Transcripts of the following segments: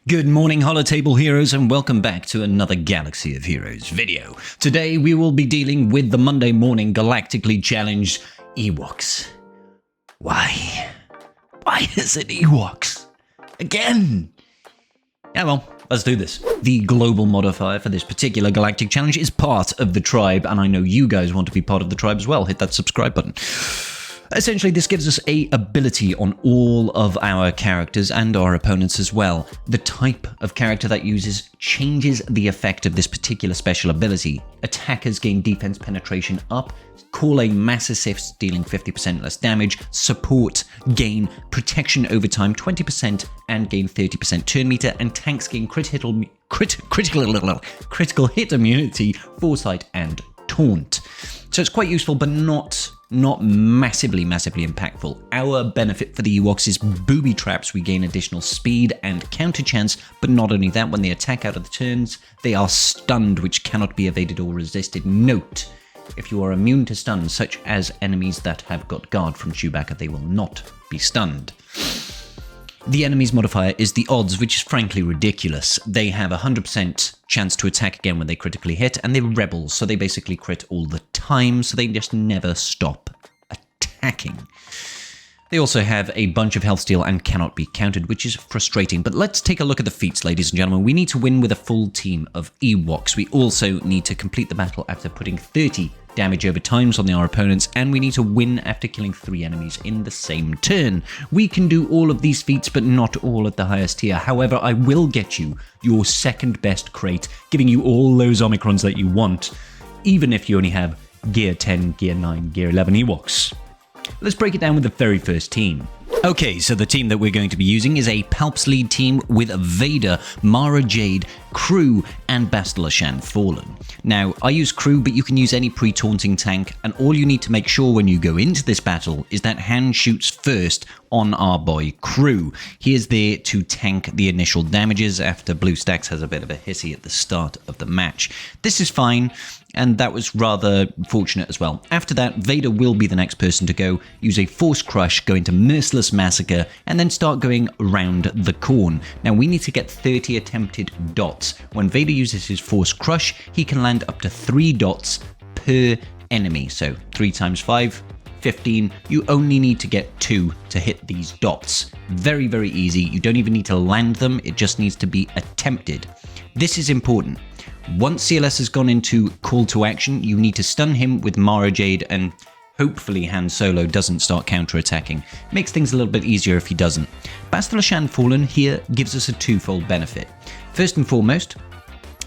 Good morning, Holotable Heroes, and welcome back to another Galaxy of Heroes video. Today we will be dealing with the Monday morning Galactically challenged Ewoks. Why? Why is it Ewoks? Again? Yeah, well, let's do this. The global modifier for this particular Galactic challenge is part of the tribe, and I know you guys want to be part of the tribe as well. Hit that subscribe button. Essentially, this gives us a ability on all of our characters and our opponents as well. The type of character that uses changes the effect of this particular special ability. Attackers gain defense penetration up, call a mass assist dealing 50% less damage, support gain protection over time 20% and gain 30% turn meter, and tanks gain critical hit immunity, foresight, and taunt. So it's quite useful, but not massively impactful. Our benefit for the Ewoks is booby traps. We gain additional speed and counter chance, but not only that, when they attack out of the turns, they are stunned, which cannot be evaded or resisted. Note, if you are immune to stun, such as enemies that have got guard from Chewbacca, they will not be stunned. The enemy's modifier is the odds, which is frankly ridiculous. They have 100% chance to attack again when they critically hit, and they're rebels, so they basically crit all the time, so they just never stop attacking. They also have a bunch of health steal and cannot be countered, which is frustrating. But let's take a look at the feats, ladies and gentlemen. We need to win with a full team of Ewoks. We also need to complete the battle after putting 30 damage over times on our opponents, and we need to win after killing 3 enemies in the same turn. We can do all of these feats, but not all at the highest tier. However, I will get you your second best crate, giving you all those Omicrons that you want, even if you only have Gear 10, Gear 9, Gear 11 Ewoks. Let's break it down with the very first team. Okay, so the team that we're going to be using is a Palps lead team with Vader, Mara Jade, Crew, and Bastila Shan Fallen. Now, I use Crew, but you can use any pre-taunting tank, and all you need to make sure when you go into this battle is that Han shoots first on our boy Crew. He is there to tank the initial damages after BlueStacks has a bit of a hissy at the start of the match. This is fine, and that was rather fortunate as well. After that, Vader will be the next person to go, use a Force Crush, go into Merciless Massacre, and then start going around the corn. Now, we need to get 30 attempted dots. When Vader uses his Force Crush, he can land up to 3 dots per enemy. So 3 times 5, 15. You only need to get 2 to hit these dots. Very, very easy. You don't even need to land them. It just needs to be attempted. This is important. Once CLS has gone into call to action, you need to stun him with Mara Jade, and hopefully Han Solo doesn't start counter-attacking. Makes things a little bit easier if he doesn't. Bastila Shan Fallen here gives us a twofold benefit. First and foremost,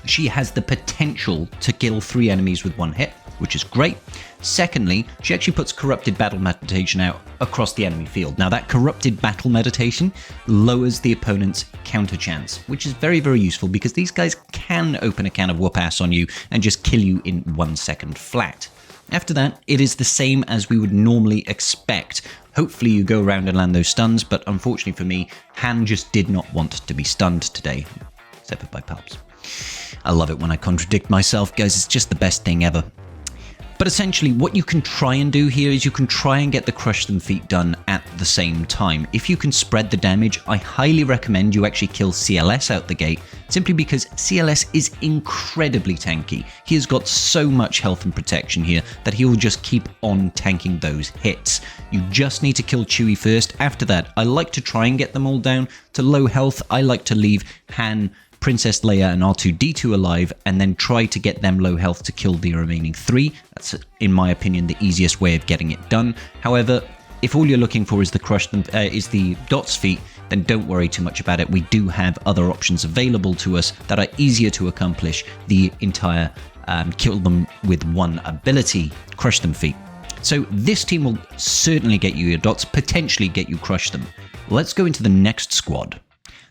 she has the potential to kill 3 enemies with 1 hit, which is great. Secondly, she actually puts Corrupted Battle Meditation out across the enemy field. Now, that Corrupted Battle Meditation lowers the opponent's counter chance, which is very, very useful because these guys can open a can of whoop-ass on you and just kill you in 1 second flat. After that, it is the same as we would normally expect. Hopefully you go around and land those stuns, but unfortunately for me, Han just did not want to be stunned today, except for by Palps. I love it when I contradict myself, guys. It's just the best thing ever. But essentially, what you can try and do here is you can try and get the Crush Them feat done at the same time. If you can spread the damage, I highly recommend you actually kill CLS out the gate, simply because CLS is incredibly tanky. He has got so much health and protection here that he will just keep on tanking those hits. You just need to kill Chewie first. After that, I like to try and get them all down to low health. I like to leave Han, Princess Leia, and R2-D2 alive, and then try to get them low health to kill the remaining 3. That's, in my opinion, the easiest way of getting it done. However, if all you're looking for is the Dots feat, then don't worry too much about it. We do have other options available to us that are easier to accomplish the entire kill them with 1 ability, Crush Them feat. So this team will certainly get you your dots, potentially get you Crush Them. Let's go into the next squad.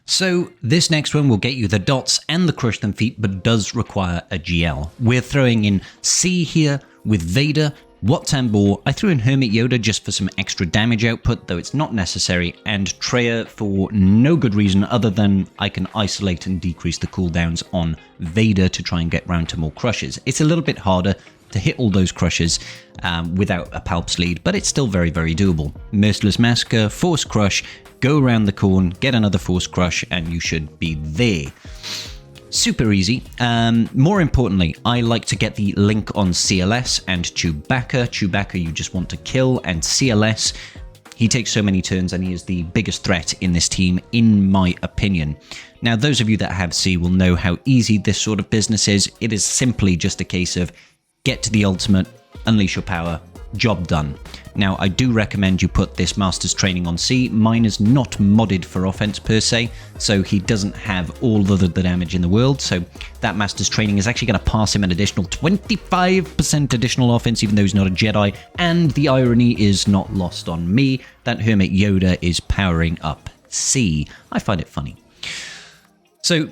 So this next one will get you the dots and the Crush Them feat, but does require a GL. We're throwing in C here with Vader, Wat Tambor. I threw in Hermit Yoda just for some extra damage output, though it's not necessary, and Traya for no good reason other than I can isolate and decrease the cooldowns on Vader to try and get round to more crushes. It's a little bit harder to hit all those crushers without a palps lead, but it's still very, very doable. Merciless Massacre, Force Crush, go around the corn, get another Force Crush, and you should be there. Super easy. More importantly, I like to get the link on CLS and Chewbacca. Chewbacca you just want to kill, and CLS, he takes so many turns and he is the biggest threat in this team, in my opinion. Now, those of you that have C will know how easy this sort of business is. It is simply just a case of get to the ultimate, unleash your power, job done. Now, I do recommend you put this Master's Training on C. Mine is not modded for offense per se, so he doesn't have all of the damage in the world, so that Master's Training is actually going to pass him an additional 25% additional offense, even though he's not a Jedi, and the irony is not lost on me that Hermit Yoda is powering up C. I find it funny. So,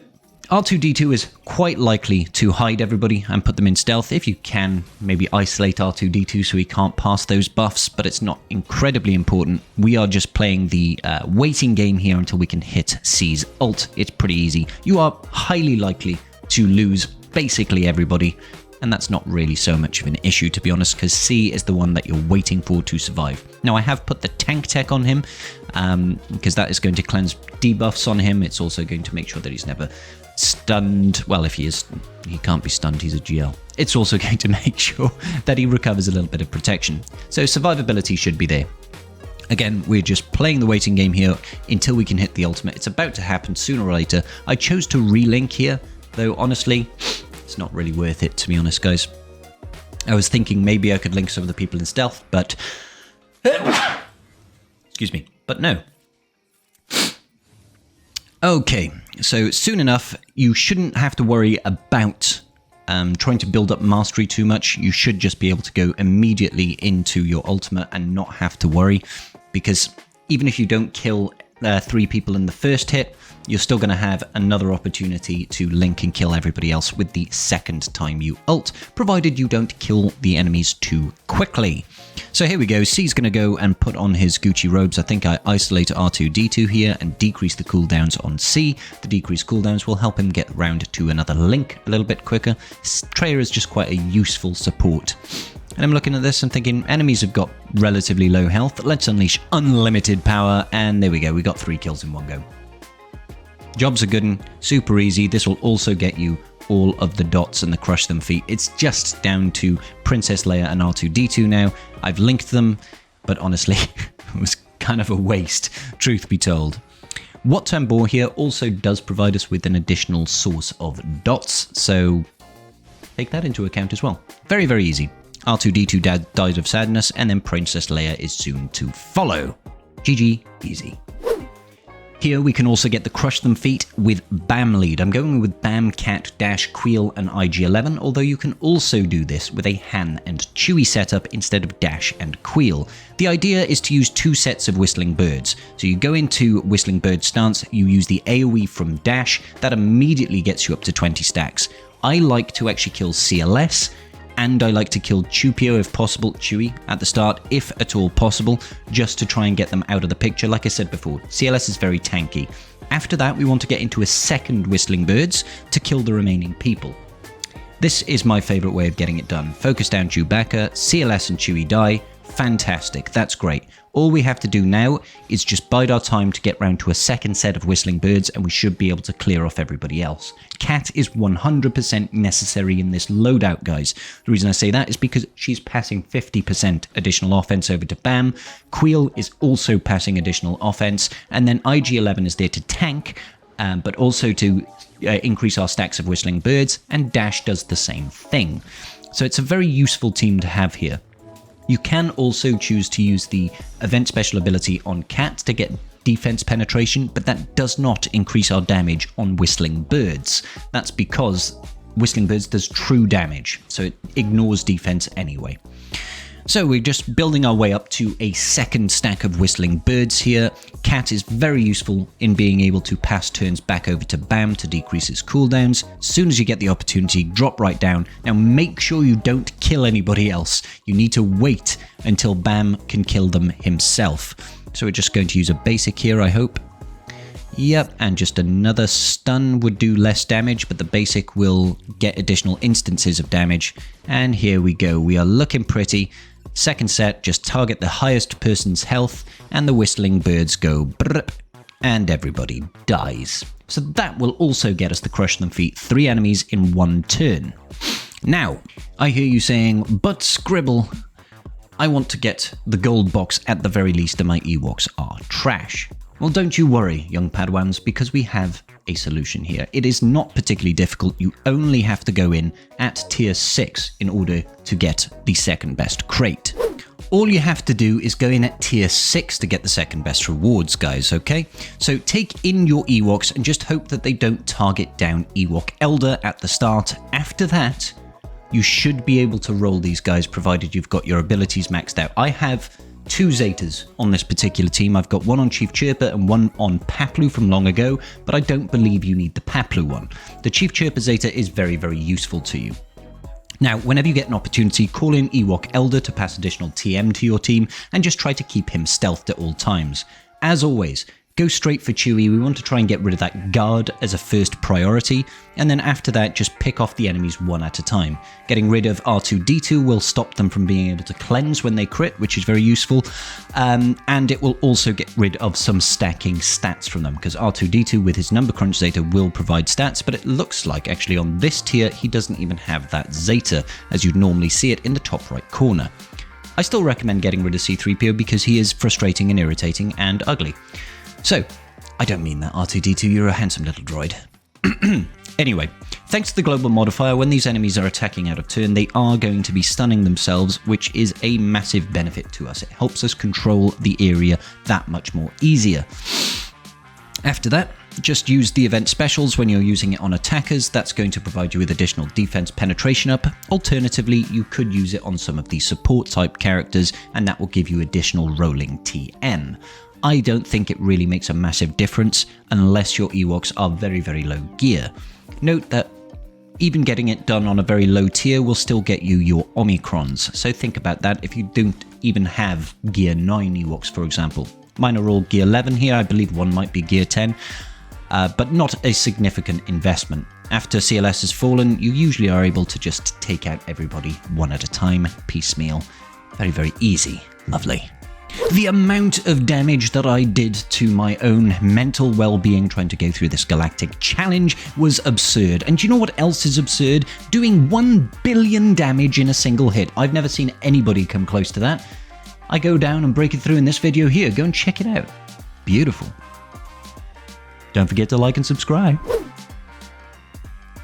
R2-D2 is quite likely to hide everybody and put them in stealth. If you can, maybe isolate R2-D2 so he can't pass those buffs, but it's not incredibly important. We are just playing the waiting game here until we can hit C's ult. It's pretty easy. You are highly likely to lose basically everybody, and that's not really so much of an issue, to be honest, because C is the one that you're waiting for to survive. Now, I have put the tank tech on him, because that is going to cleanse debuffs on him. It's also going to make sure that he's never stunned. Well, if he is, he can't be stunned, he's a GL. It's also going to make sure that he recovers a little bit of protection. So survivability should be there. Again, we're just playing the waiting game here until we can hit the ultimate. It's about to happen sooner or later. I chose to relink here, though honestly, it's not really worth it, to be honest, guys. I was thinking maybe I could link some of the people in stealth, but excuse me, but no. Okay, so soon enough, you shouldn't have to worry about trying to build up mastery too much. You should just be able to go immediately into your ultimate and not have to worry, because even if you don't kill 3 people in the first hit, you're still going to have another opportunity to link and kill everybody else with the second time you ult, provided you don't kill the enemies too quickly. So here we go, C's going to go and put on his Gucci robes. I think I isolate R2-D2 here and decrease the cooldowns on C. The decreased cooldowns will help him get round to another link a little bit quicker. Traya is just quite a useful support. And I'm looking at this and thinking, enemies have got relatively low health. Let's unleash unlimited power, and there we go, we got 3 kills in one go. Jobs are good and super easy. This will also get you all of the dots and the crush them feat. It's just down to Princess Leia and R2-D2 now. I've linked them, but honestly, it was kind of a waste, truth be told. Wat Tambor here also does provide us with an additional source of dots, so take that into account as well. Very, very easy. R2-D2 dies of sadness, and then Princess Leia is soon to follow. GG, easy. Here we can also get the Crush Them feat with BAM lead. I'm going with BAM, Cat, Dash, Queel and IG-11, although you can also do this with a Han and Chewie setup instead of Dash and Queel. The idea is to use 2 sets of Whistling Birds. So you go into Whistling Bird stance, you use the AoE from Dash, that immediately gets you up to 20 stacks. I like to actually kill CLS, and I like to kill Chewpio if possible, Chewie, at the start, if at all possible, just to try and get them out of the picture. Like I said before, CLS is very tanky. After that, we want to get into a second Whistling Birds to kill the remaining people. This is my favourite way of getting it done. Focus down Chewbacca, CLS and Chewie die. Fantastic, that's great. All we have to do now is just bide our time to get round to a second set of Whistling Birds, and we should be able to clear off everybody else. Cat is 100% necessary in this loadout, guys. The reason I say that is because she's passing 50% additional offense over to BAM. Queel is also passing additional offense, and then IG-11 is there to tank, but also to increase our stacks of Whistling Birds, and Dash does the same thing. So it's a very useful team to have here. You can also choose to use the event special ability on Cat to get defense penetration, but that does not increase our damage on Whistling Birds. That's because Whistling Birds does true damage, so it ignores defense anyway. So we're just building our way up to a second stack of Whistling Birds here. Cat is very useful in being able to pass turns back over to BAM to decrease its cooldowns. As soon as you get the opportunity, drop right down. Now make sure you don't kill anybody else. You need to wait until BAM can kill them himself. So we're just going to use a basic here, I hope. Yep, and just another stun would do less damage, but the basic will get additional instances of damage. And here we go, we are looking pretty. Second set, just target the highest person's health, and the whistling birds go brrr, and everybody dies. So that will also get us the Crush Them Feat 3 enemies in one turn. Now, I hear you saying, but Scribble, I want to get the gold box at the very least, and my Ewoks are trash. Well, don't you worry, young Padawans, because we have a solution here. It is not particularly difficult. You only have to go in at tier 6 in order to get the second best crate. All you have to do is go in at tier 6 to get the second best rewards, guys, okay? So take in your Ewoks and just hope that they don't target down Ewok Elder at the start. After that, you should be able to roll these guys provided you've got your abilities maxed out. I have 2 Zetas on this particular team. I've got one on Chief Chirper and one on Paplu from long ago, but I don't believe you need the Paplu one. The Chief Chirper Zeta is very, very useful to you. Now, whenever you get an opportunity, call in Ewok Elder to pass additional TM to your team and just try to keep him stealthed at all times. As always, go straight for Chewie. We want to try and get rid of that guard as a first priority, and then after that, just pick off the enemies one at a time. Getting rid of R2-D2 will stop them from being able to cleanse when they crit, which is very useful, and it will also get rid of some stacking stats from them, because R2-D2 with his number crunch Zeta will provide stats, but it looks like actually on this tier, he doesn't even have that Zeta, as you'd normally see it in the top right corner. I still recommend getting rid of C-3PO because he is frustrating and irritating and ugly. So, I don't mean that, R2-D2, you're a handsome little droid. Anyway, thanks to the global modifier, when these enemies are attacking out of turn, they are going to be stunning themselves, which is a massive benefit to us. It helps us control the area that much more easier. After that, just use the event specials when you're using it on attackers. That's going to provide you with additional defense penetration up. Alternatively, you could use it on some of the support type characters, and that will give you additional rolling TN. I don't think it really makes a massive difference unless your Ewoks are very, very low gear. Note that even getting it done on a very low tier will still get you your Omicrons, so think about that if you don't even have gear 9 Ewoks, for example. Mine are all gear 11 here, I believe one might be gear 10, but not a significant investment. After CLS has fallen, you usually are able to just take out everybody one at a time, piecemeal. Very, very easy. Lovely. The amount of damage that I did to my own mental well-being trying to go through this Galactic challenge was absurd. And do you know what else is absurd? Doing 1 billion damage in a single hit. I've never seen anybody come close to that. I go down and break it through in this video here. Go and check it out. Beautiful. Don't forget to like and subscribe.